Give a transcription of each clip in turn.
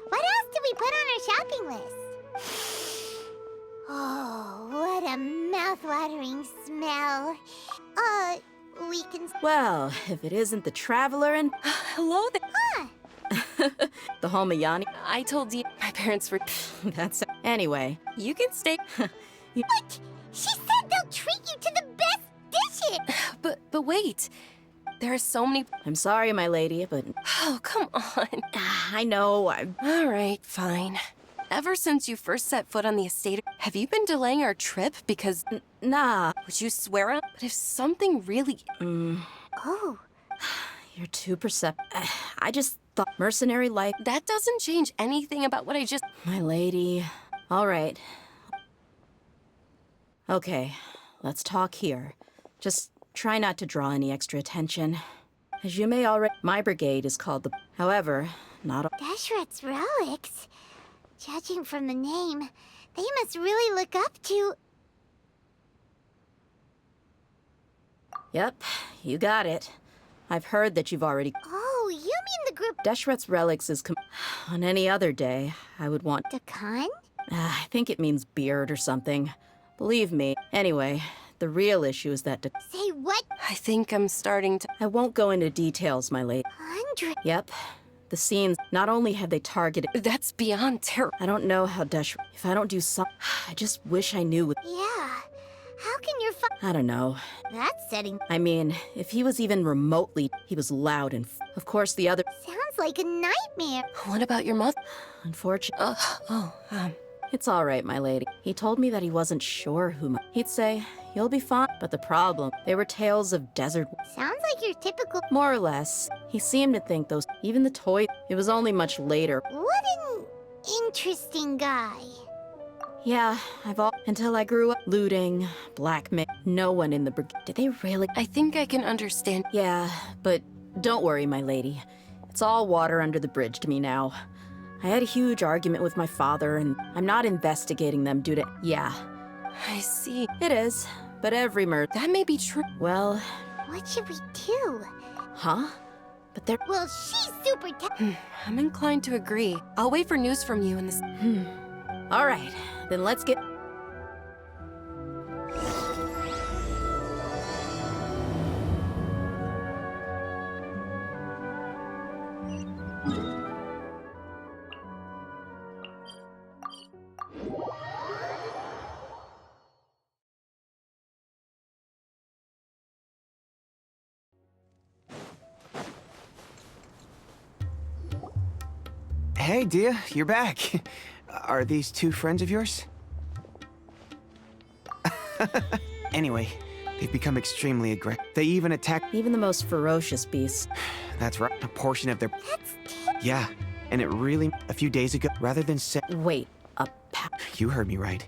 What else did we put on our shopping list? Oh, what a mouth-watering smell. We can... Well, if it isn't the Traveler and... Hello there. the Homayani. I told you my parents were... That's... Anyway. You can stay... What? She said they'll treat you to the best dishes! But wait. There are so many... I'm sorry, my lady, but... Oh, come on. I know, I'm... All right, fine. Ever since you first set foot on the estate, have you been delaying our trip because... Nah. Would you swear on? But if something really... Oh. You're too perceptive. I just thought mercenary life... That doesn't change anything about what I just... My lady... All right. Okay, let's talk here. Just try not to draw any extra attention. As you may already... My brigade is called the... However, not all... Deshret's relics? Judging from the name, they must really look up to... Yep, you got it. I've heard that you've already... Oh, you mean the group... Deshret's relics is on any other day, I would want... Dakan? I think it means beard or something. Believe me. Anyway, the real issue is that... Say what? I think I'm starting to... I won't go into details, my lady. 100? Yep. The scenes, not only have they targeted... That's beyond terror. I don't know how If I don't do something... I just wish I knew... Yeah. How can your I don't know. That's setting... I mean, if he was even remotely... He was loud and... Of course, the other... Sounds like a nightmare. What about your mother? Unfortunately... Oh, It's all right, my lady. He told me that he wasn't sure who... He'd say, you'll be fine. But the problem, they were tales of desert... Sounds like your typical... More or less. He seemed to think those... Even the toy... It was only much later. What an interesting guy. Yeah, until I grew up. Looting, blackmail... No one in the brigade... Did they really... I think I can understand. Yeah, but don't worry, my lady. It's all water under the bridge to me now. I had a huge argument with my father, and I'm not investigating them due to... Yeah. I see. It is, but every murder... That may be true. Well... What should we do? Huh? But they're... Well, she's super I'm inclined to agree. I'll wait for news from you in this... All right, then let's get... Hey, Dehya, you're back. Are these two friends of yours? Anyway, they've become extremely aggressive. They even attack... Even the most ferocious beasts. That's right, a portion of their... Yeah, and it really... A few days ago, rather than say... Wait, You heard me right.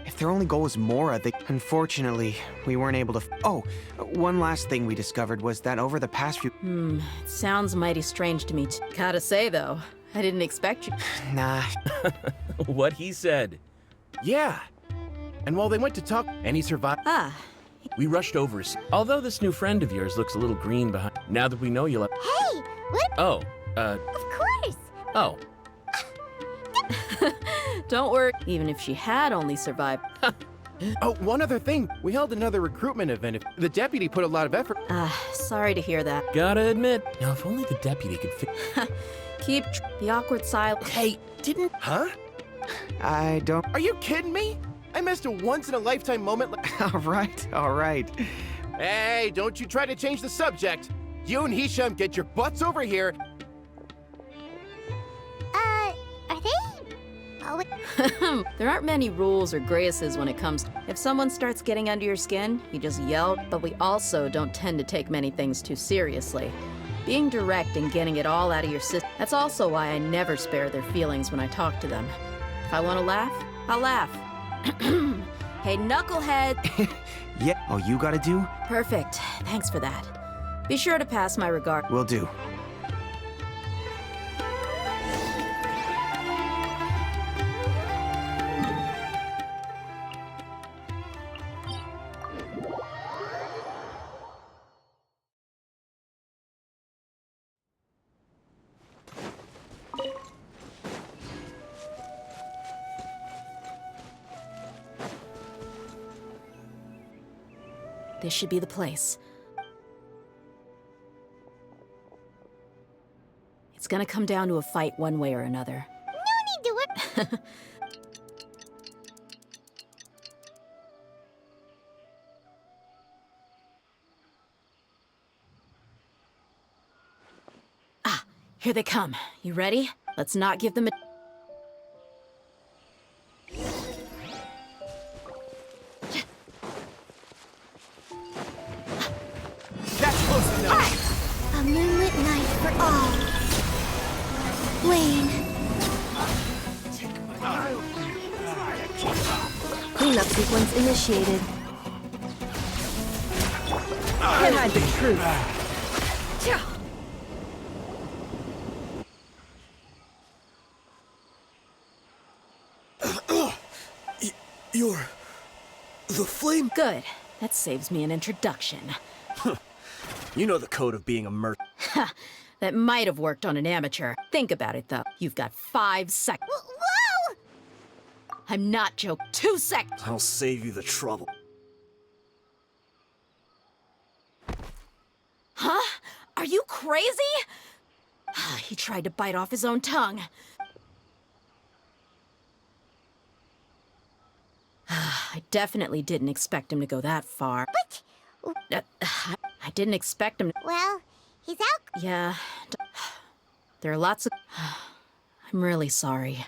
If their only goal was Mora, they... Unfortunately, we weren't able to... Oh, one last thing we discovered was that over the past few... It sounds mighty strange to me, Gotta say, though, I didn't expect you... Nah. What he said. Yeah. And while they went to talk, and he survived... We rushed over. Although this new friend of yours looks a little green behind... Now that we know you'll have... Hey, What? Oh, Of course. oh. Don't worry, even if she had only survived. Oh, one other thing. We held another recruitment event. The deputy put a lot of effort. Sorry to hear that. Gotta admit. Now, if only the deputy could Keep the awkward silence. Hey, didn't... Huh? I don't... Are you kidding me? I missed a once-in-a-lifetime moment All right, all right. Hey, don't you try to change the subject. You and Hisham, get your butts over here. Are they? Oh, There aren't many rules or graces when it comes. If someone starts getting under your skin, you just yell, but we also don't tend to take many things too seriously. Being direct and getting it all out of your system, that's also why I never spare their feelings when I talk to them. If I want to laugh, I'll laugh. Hey, knucklehead! Yeah, all you gotta do? Perfect. Thanks for that. Be sure to pass my regard. Will do. This should be the place. It's gonna come down to a fight one way or another. no need to worry. Here they come. You ready? Let's not give them a... That's close enough. A moonlit night for all. Wayne. Cleanup sequence initiated. Can't hide the truth. You're... the flame... Good. That saves me an introduction. You know the code of being a merc... That might have worked on an amateur. Think about it, though. You've got 5 seconds. Whoa! I'm not joking. 2 seconds. I'll save you the trouble. Huh? Are you crazy? He tried to bite off his own tongue. I definitely didn't expect him to go that far. But, I didn't expect him. well, he's out. Yeah. There are lots of... I'm really sorry.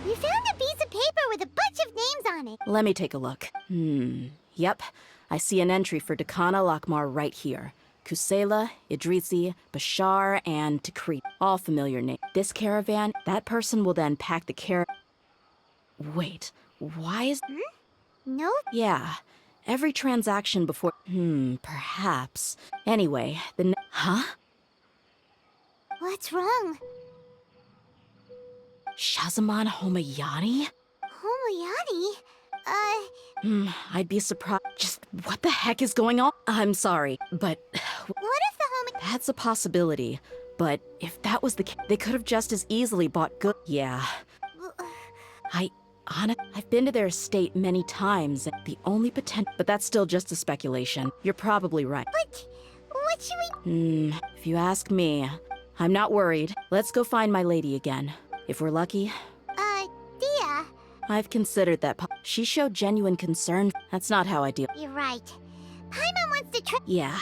We found a piece of paper with a bunch of names on it. Let me take a look. Yep. I see an entry for Dakana Lakmar right here. Kusela, Idrisi, Bashar, and Takrit. All familiar names. This caravan, that person will then pack the Wait, why is... No? Yeah. Every transaction before... perhaps. Anyway, Huh? What's wrong? Shazaman Homayani? Homayani? I'd be surprised. Just what the heck is going on? I'm sorry, but What if the that's a possibility. But if that was the case, they could have just as easily bought good. Yeah. I've been to their estate many times. The only potential, but that's still just a speculation. You're probably right. But what should we... If you ask me, I'm not worried. Let's go find my lady again. If we're lucky, Dehya. I've considered that. She showed genuine concern. That's not how I deal. You're right. Paimon wants to try... Yeah.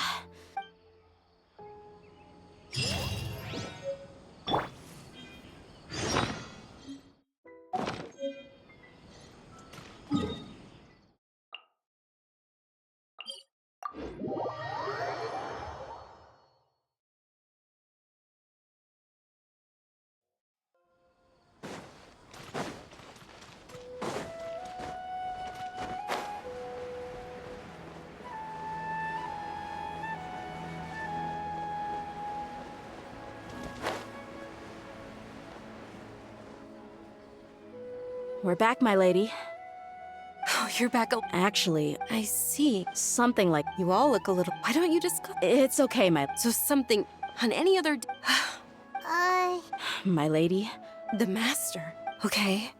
We're back, my lady. Oh, you're back. Actually, I see. something like... You all look a little... Why don't you discuss... It's okay, So something... On any other... my lady. The Master. Okay.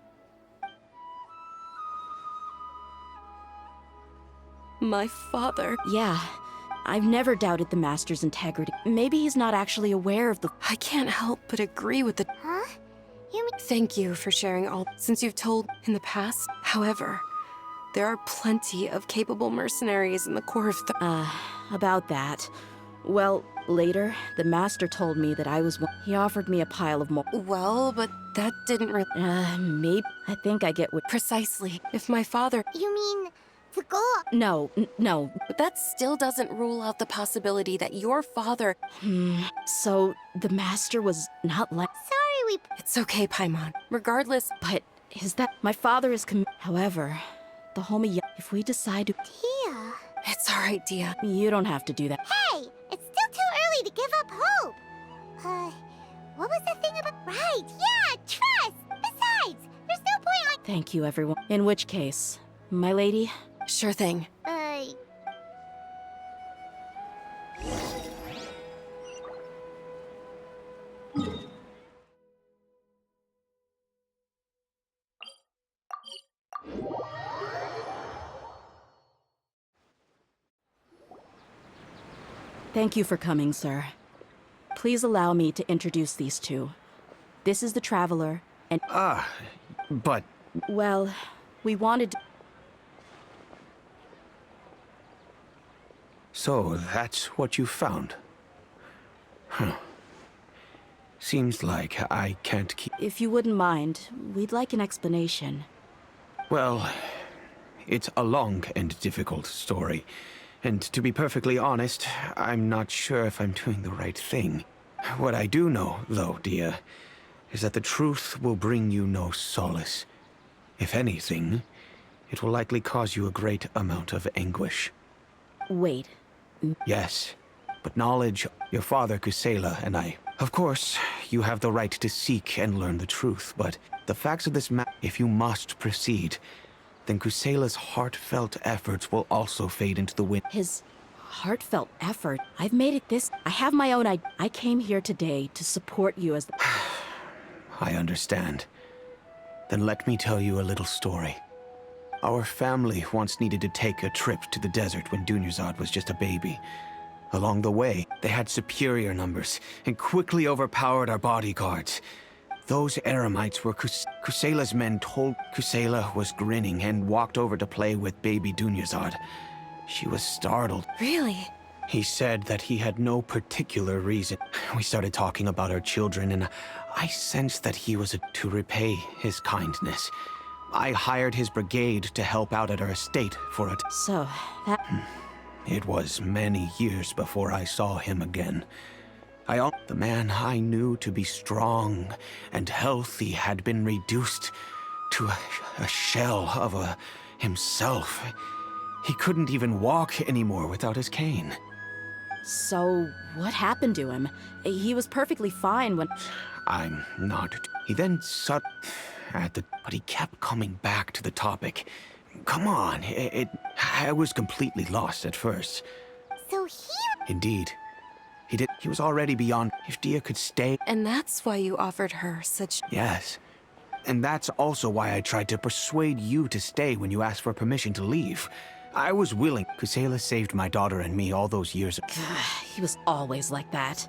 My father... Yeah, I've never doubted the Master's integrity. Maybe he's not actually aware of the... I can't help but agree with the... Huh? You mean... Thank you for sharing all... Since you've told in the past, however, there are plenty of capable mercenaries in the core of the... about that. Well, later, the Master told me that I was one. He offered me a pile of more. Well, but that didn't really... Maybe. I think I get what... Precisely. If my father... You mean the goal? No, no. But that still doesn't rule out the possibility that your father... So, the Master was not like... Sorry, we... It's okay, Paimon. Regardless... But is that... My father is However, the homie... If we decide to... Dehya. It's alright, Dehya. You don't have to do that. Hey! It's still too early to give up hope! What was the thing about... Right, yeah, trust! Besides, there's no point like... Thank you, everyone. In which case, my lady... Sure thing. Thank you for coming, sir. Please allow me to introduce these two. This is the Traveler, and... But Well, we wanted to... so that's what you found? Huh. Seems like I can't keep... If you wouldn't mind, we'd like an explanation. Well, it's a long and difficult story. And to be perfectly honest, I'm not sure if I'm doing the right thing. What I do know, though, Dehya, is that the truth will bring you no solace. If anything, it will likely cause you a great amount of anguish. Wait. Yes, but knowledge, your father Kusela and I. Of course, you have the right to seek and learn the truth, but the facts of this matter, if you must proceed, then Kusela's heartfelt efforts will also fade into the wind. His heartfelt effort. I've made it this... I have my own idea. I came here today to support you as the... I understand. Then let me tell you a little story. Our family once needed to take a trip to the desert when Dunyarzad was just a baby. Along the way, they had superior numbers and quickly overpowered our bodyguards. Those Eremites were Kusela's men told Kusela was grinning and walked over to play with baby Dunyarzad. She was startled. Really? He said that he had no particular reason. We started talking about our children, and I sensed that he was to repay his kindness. I hired his brigade to help out at our estate for it. So, that... It was many years before I saw him again. The man I knew to be strong and healthy had been reduced to a shell of himself. He couldn't even walk anymore without his cane. So, what happened to him? He was perfectly fine when... I'm not... He then but he kept coming back to the topic. Come on, I was completely lost at first. So he... Indeed. He was already beyond... If Dehya could stay... And that's why you offered her such... Yes. And that's also why I tried to persuade you to stay when you asked for permission to leave. I was willing. Kusela saved my daughter and me all those years ago. He was always like that.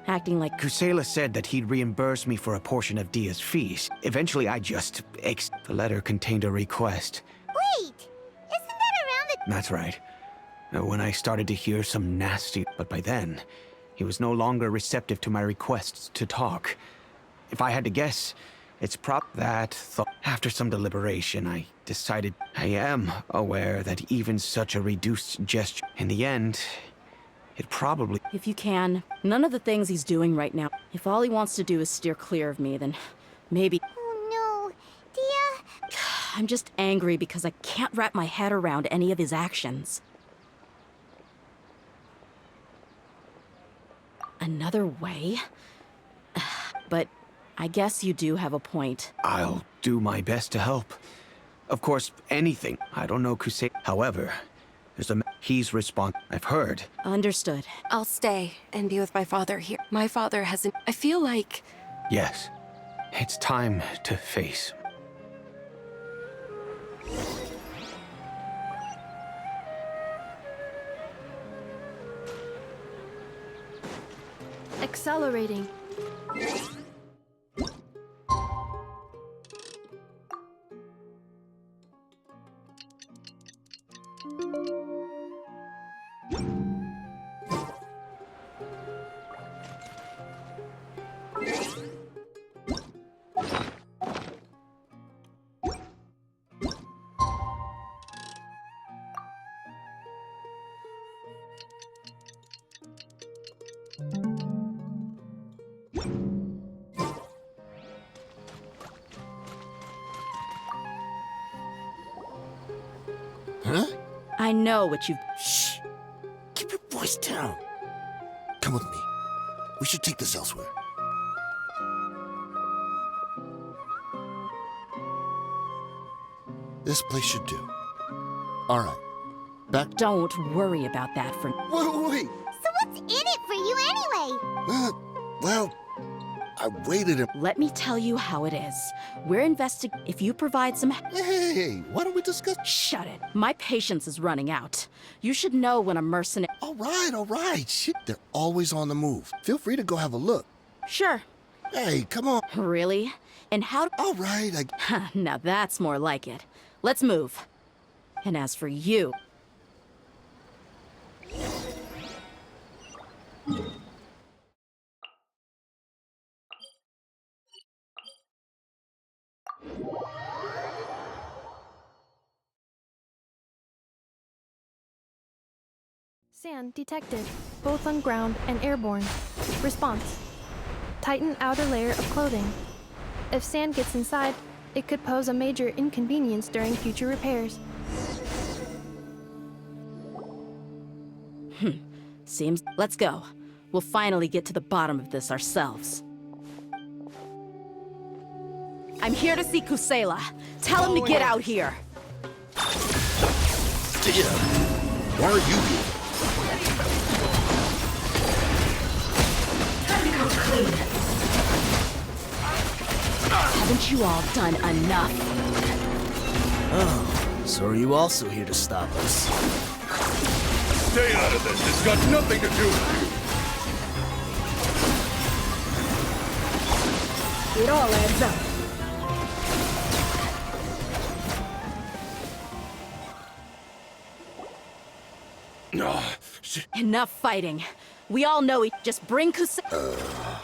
Acting like... Kusela said that he'd reimburse me for a portion of Dehya's fees. Eventually, I just... The letter contained a request. Wait! Isn't that around the... That's right. When I started to hear some nasty... But by then, he was no longer receptive to my requests to talk. If I had to guess, it's after some deliberation, I decided I am aware that even such a reduced gesture... In the end, it probably... If you can, none of the things he's doing right now. If all he wants to do is steer clear of me, then maybe... Oh no, Dehya... I'm just angry because I can't wrap my head around any of his actions. Another way? But I guess you do have a point. I'll do my best to help. Of course, anything. I don't know Kusei. However, he's I've heard. Understood. I'll stay and be with my father here. My father hasn't... I feel like... Yes. It's time to face. Accelerating. Huh? I know what you've... Shh! Keep your voice down. Come with me. We should take this elsewhere. This place should do. All right. Back. Don't worry about that for... Wait. So what's in it for you anyway? Well, I waited a... Let me tell you how it is. We're If you provide some... Hey, why don't we discuss... Shut it. My patience is running out. You should know when a mercenary... All right. Shit, they're always on the move. Feel free to go have a look. Sure. Hey, come on. Really? And how... All right, Now that's more like it. Let's move. And as for you... Sand detected, both on ground and airborne. Response: tighten outer layer of clothing. If sand gets inside, it could pose a major inconvenience during future repairs. Seems... Let's go. We'll finally get to the bottom of this ourselves. I'm here to see Kusela. Tell him to get out here. Dehya, why are you here? Haven't you all done enough? Oh, so are you also here to stop us? Stay out of this. It's got nothing to do with you. It all adds up. Enough fighting. We all know just bring Kusela.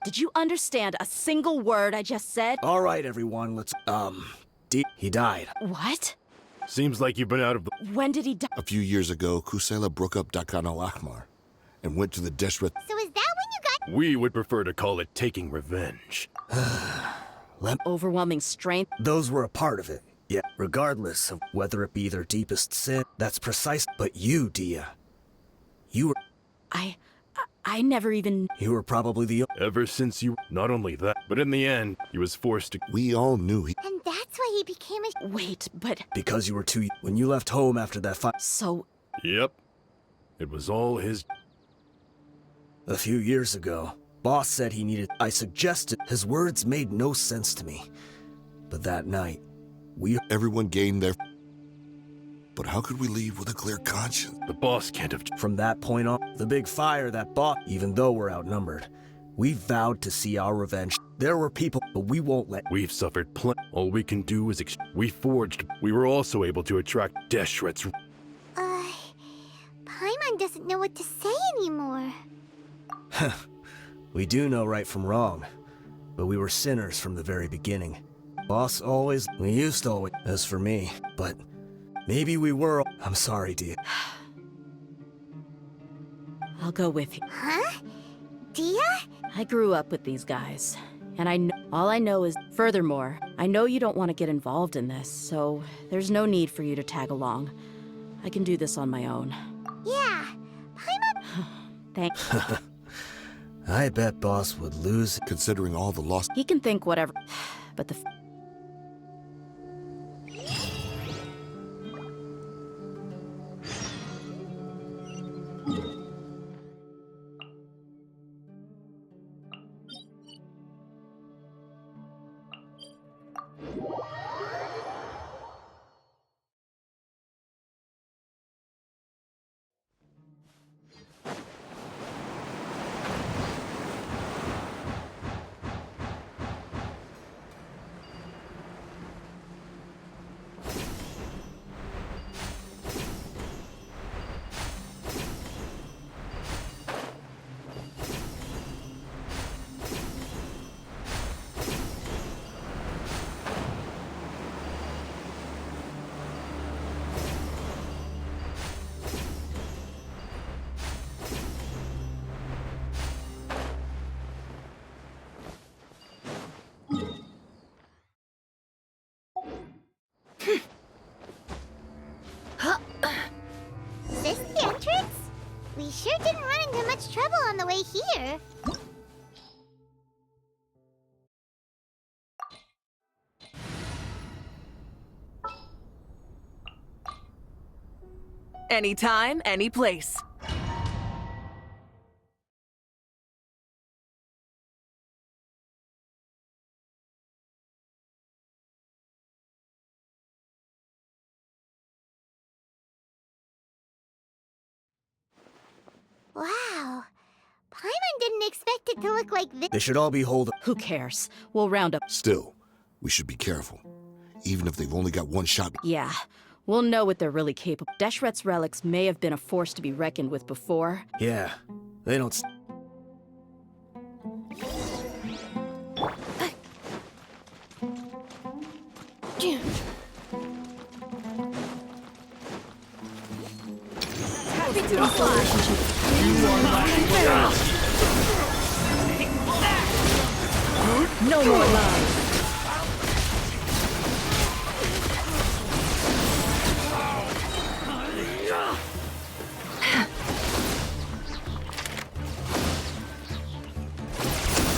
Did you understand a single word I just said? All right, everyone, let's... He died. What? Seems like you've been out of the... When did he die? A few years ago, Kusela broke up Dakan al-Ahmar and went to the Deshret. So is that when you got... We would prefer to call it taking revenge. Overwhelming strength. Those were a part of it. Yeah, regardless of whether it be their deepest sin, that's precise. But you, Dehya, you were... I never even... You were probably the... Ever since you... Not only that, but in the end, he was forced to... We all knew he... And that's why he became a... Wait, but... Because you were too... When you left home after that fight... So... Yep. It was all his... A few years ago, Boss said he needed... I suggested... His words made no sense to me. But that night, Everyone gained their... But how could we leave with a clear conscience? The boss can't have... From that point on, the big fire that bought, even though we're outnumbered, we vowed to see our revenge. There were people, but we won't let... We've suffered All we can do is... We forged... We were also able to attract Deshret's... Paimon doesn't know what to say anymore. We do know right from wrong, but we were sinners from the very beginning. Boss always... We used to always... As for me, but... Maybe we were... I'm sorry, Dehya. I'll go with you. Huh? Dehya? I grew up with these guys, and all I know is... Furthermore, I know you don't want to get involved in this, so there's no need for you to tag along. I can do this on my own. Yeah. Paimon... Thanks. I bet Boss would lose. Considering all the lost... He can think whatever, but the... Is this the entrance? We sure didn't run into much trouble on the way here. Anytime, any place. Wow. Paimon didn't expect it to look like this. They should all be holed. Who cares? We'll round up. Still, we should be careful. Even if they've only got one shot. Yeah, we'll know what they're really capable. Deshret's relics may have been a force to be reckoned with before. Yeah, they don't. No more lies.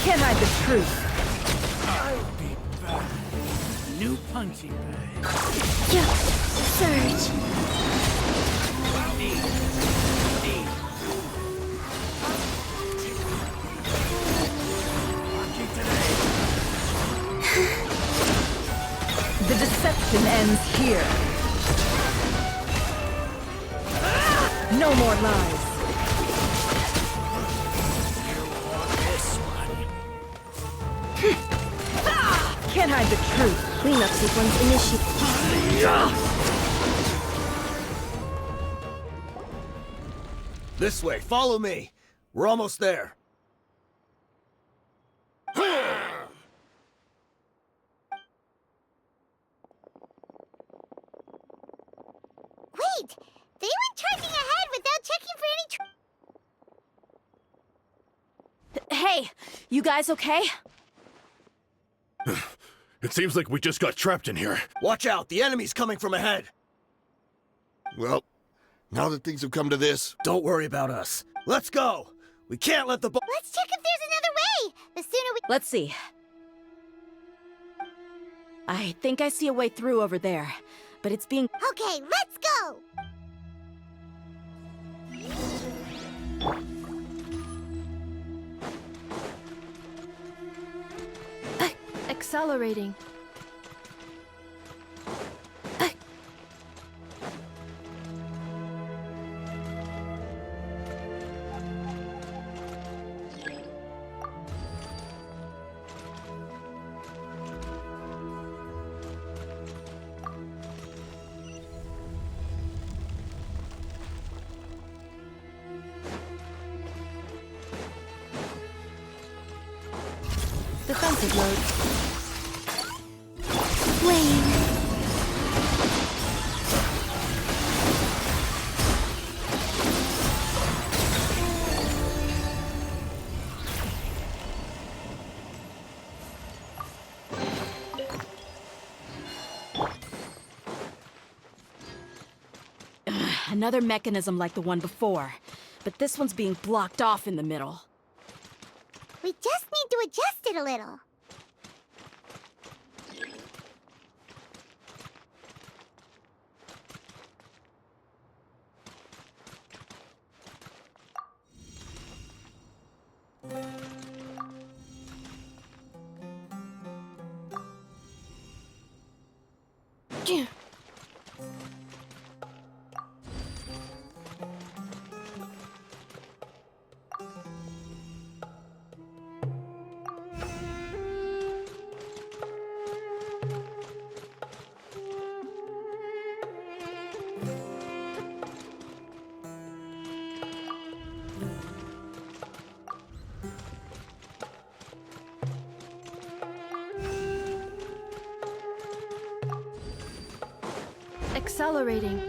Can't hide the truth. I'll be back. New punching bag. Surge. The deception ends here. No more lies. Can't hide the truth. Cleanup sequence initiated. This way, follow me. We're almost there. Wait! They went charging ahead without checking for any Hey, you guys okay? It seems like we just got trapped in here. Watch out, the enemy's coming from ahead. Well, now that things have come to this... Don't worry about us. Let's go. We can't let the Let's check if there's another way! The sooner we... Let's see. I think I see a way through over there, but it's being... Okay, let's go! Accelerating. Defensive mode. Flame. Another mechanism like the one before, but this one's being blocked off in the middle. We just need to adjust it a little. Accelerating.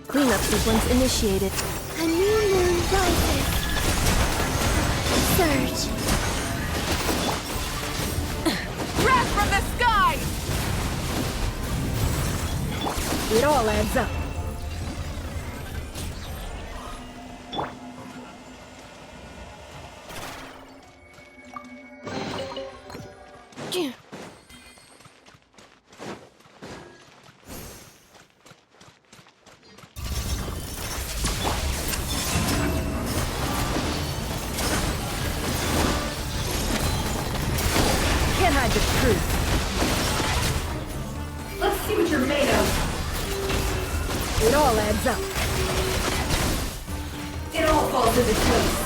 Cleanup sequence initiated. A new moon rises. Surge. Wrath from the sky! It all adds up. Can't hide the truth. Let's see what you're made of. It all adds up. It all falls into place.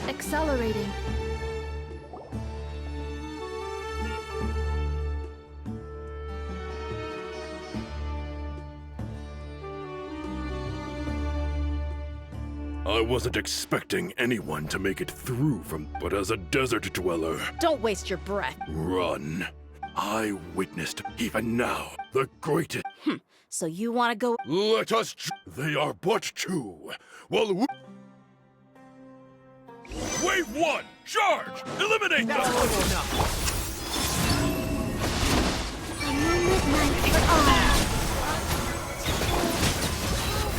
Accelerating. I wasn't expecting anyone to make it through but as a desert dweller, Don't waste your breath. run. I witnessed, even now, the greatest. So you want to go? Let us. They are but two. Well, Wave 1, charge! Eliminate them! A moonlit night for all.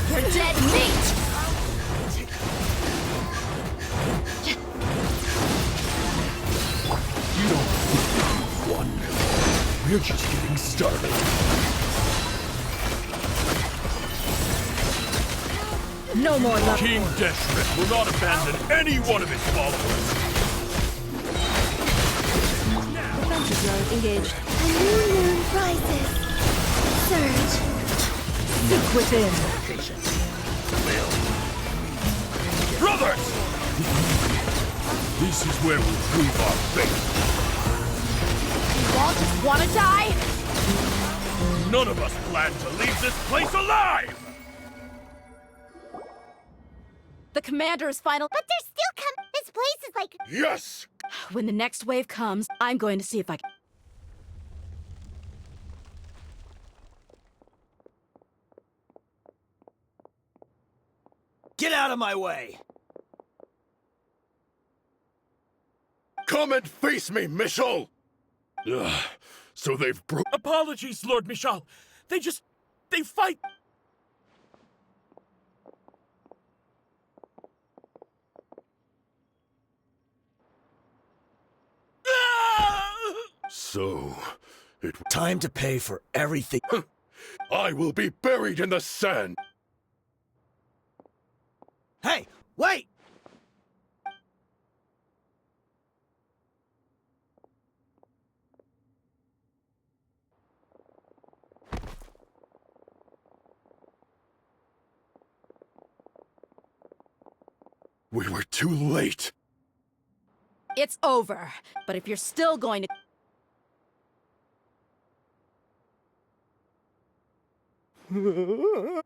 You're dead meat! You don't one. We're just getting started. No more love. King Deshret will not abandon any one of his followers. Adventure drone engaged. A new moon rises. Surge. Seek within. Brothers! This is where we'll prove our faith. You all just want to die? None of us plan to leave this place alive! The commander's final. But they're still This place is like... Yes! When the next wave comes, I'm going to see if I can. Get out of my way! Come and face me, Michel! Ugh, so they've Apologies, Lord Michal. They fight. So, Time to pay for everything. I will be buried in the sand. Hey, wait! We were too late. It's over. But if you're still going to...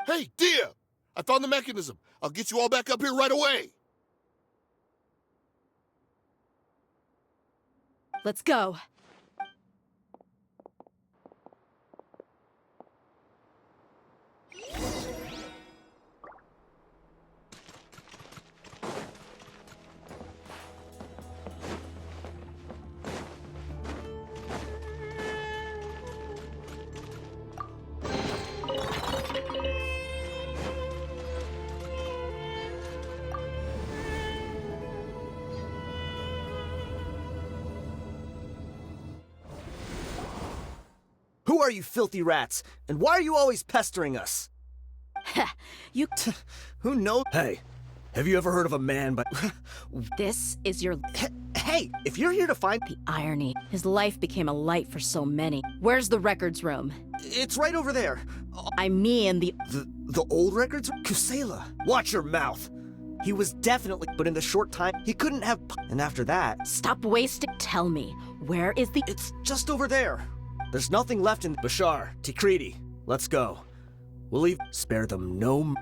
Hey, Dehya! I found the mechanism. I'll get you all back up here right away. Let's go. Who are you filthy rats? And why are you always pestering us? You... Who knows? Hey, have you ever heard of a man by... This is your... Hey, if you're here to find... The irony. His life became a light for so many. Where's the records room? It's right over there. I mean the... The old records? Kusela. Watch your mouth. He was definitely... But in the short time, he couldn't have... And after that... Stop wasting... Tell me, where is the... It's just over there. There's nothing left in... Bashar, Tikriti, let's go. We'll leave... Spare them no...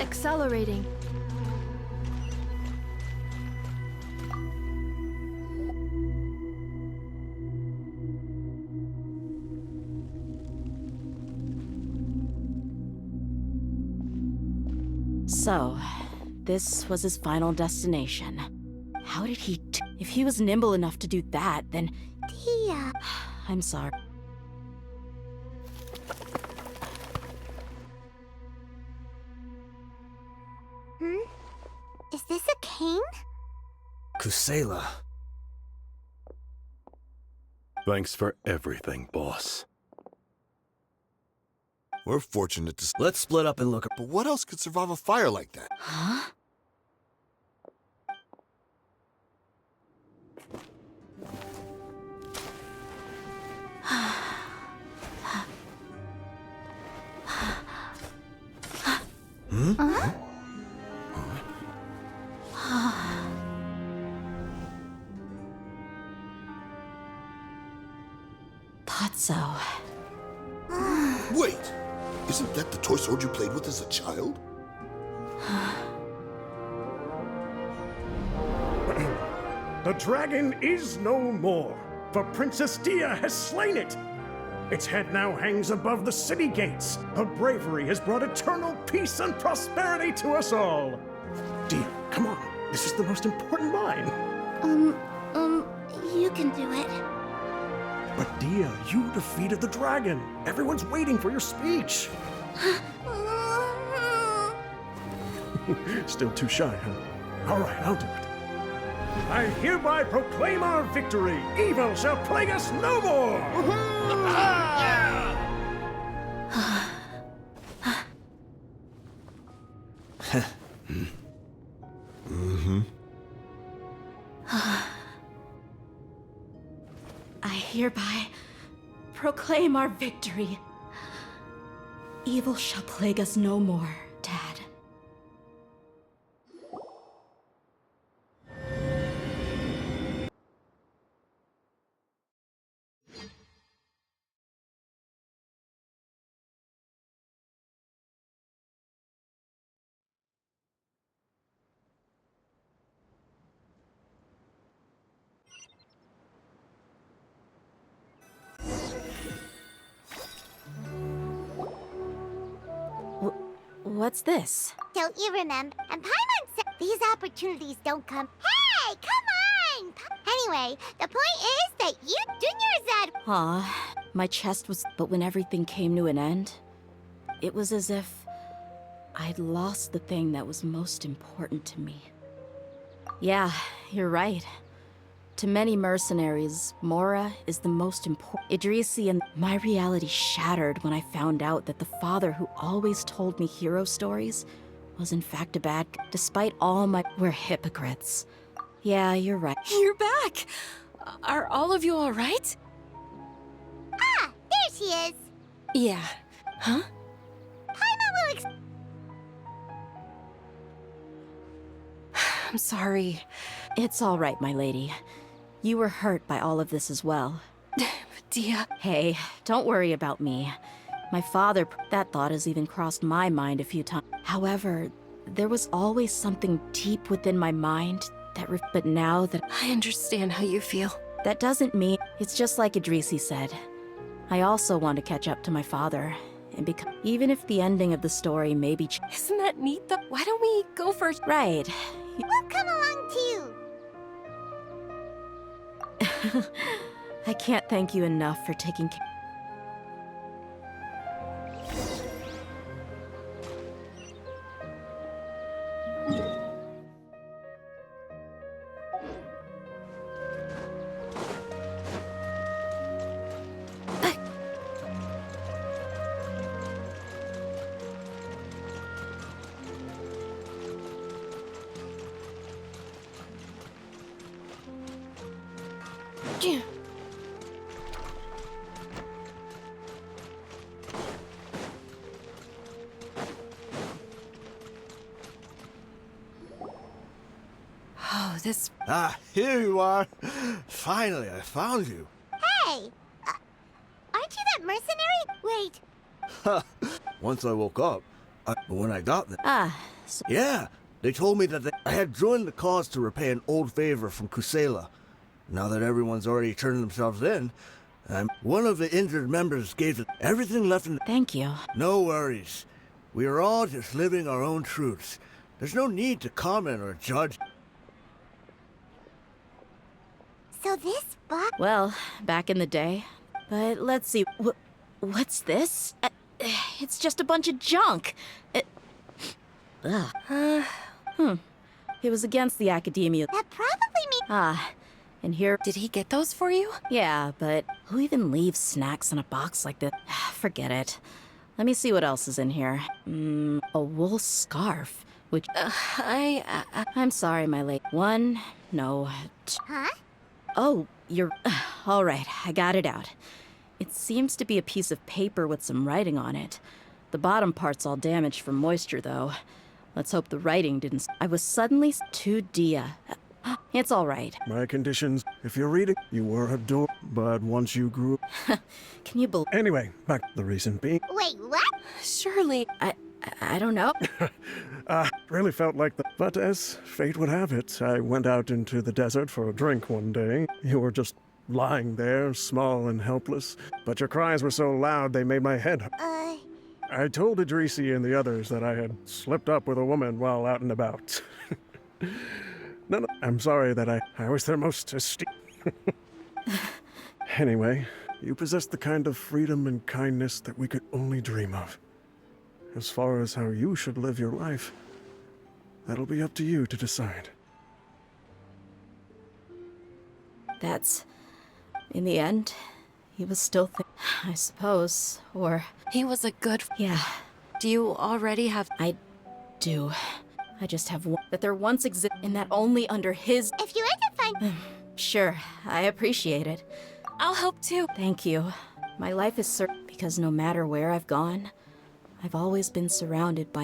Accelerating. So, this was his final destination. How did he... If he was nimble enough to do that, then... Dehya. I'm sorry. Is this a cane? Kusela. Thanks for everything, boss. We're fortunate to... Let's split up and look... But what else could survive a fire like that? Huh? Thought so. Wait! Isn't that the toy sword you played with as a child? The dragon is no more, for Princess Dehya has slain it. Its head now hangs above the city gates. Her bravery has brought eternal peace and prosperity to us all. Dehya, come on. This is the most important line. You can do it. But Dehya, you defeated the dragon. Everyone's waiting for your speech. Still too shy, huh? All right, I'll do it. I hereby proclaim our victory. Evil shall plague us no more. I hereby proclaim our victory. Evil shall plague us no more, Dad. What's this? Don't you remember? And Paimon said these opportunities don't come. Hey, come on! Anyway, the point is that you, Dunyarzad... Aw, my chest was... But when everything came to an end, it was as if I'd lost the thing that was most important to me. Yeah, you're right. To many mercenaries, Mora is the most important. Idrisi and my reality shattered when I found out that the father who always told me hero stories was in fact a bad guy. Despite all my... We're hypocrites. Yeah, you're right. You're back! Are all of you alright? Ah, there she is. Yeah. Huh? Paimon will I'm sorry. It's all right, my lady. You were hurt by all of this as well. Dehya... Hey, don't worry about me. My father, that thought has even crossed my mind a few times. However, there was always something deep within my mind that but now that I understand how you feel. That doesn't mean... It's just like Idrisi said. I also want to catch up to my father. And become... Even if the ending of the story may be... Isn't that neat though? Why don't we go first? Right. We'll come along too. I can't thank you enough for taking care... Oh, this... Ah, here you are. Finally, I found you. Hey! Aren't you that mercenary? Wait. Once I woke up, when I got there... Ah, so... Yeah, they told me that I had joined the cause to repay an old favor from Kusela. Now that everyone's already turned themselves in, one of the injured members gave everything left in... Thank you. No worries. We are all just living our own truths. There's no need to comment or judge. So this box... Well, back in the day. But let's see. What's this? It's just a bunch of junk. Ugh. It was against the academia. That probably means... Ah, and here... Did he get those for you? Yeah, but who even leaves snacks in a box like this? Forget it. Let me see what else is in here. A wool scarf, which... I'm sorry, my lady. One, no, two... Huh? Oh, you're... All right, I got it out. It seems to be a piece of paper with some writing on it. The bottom part's all damaged from moisture, though. Let's hope the writing didn't... I was suddenly... To Dehya. It's all right. My conditions, if you're reading, you were adored, but once you grew... Can you believe... Anyway, back to the reason being... Wait, what? Surely... I don't know. Really felt like that. But as fate would have it, I went out into the desert for a drink one day. You were just lying there, small and helpless. But your cries were so loud they made my head hurt. I told Idrisi and the others that I had slipped up with a woman while out and about. No, I'm sorry that I was their most esteemed. Anyway, you possess the kind of freedom and kindness that we could only dream of. As far as how you should live your life, that'll be up to you to decide. That's... In the end, he was still I suppose, or... He was a good... Yeah. Do you already have... I do. I just have one... That there once existed, and that only under his... If you end up finding... Sure, I appreciate it. I'll help too. Thank you. My life is certain because no matter where I've gone, I've always been surrounded by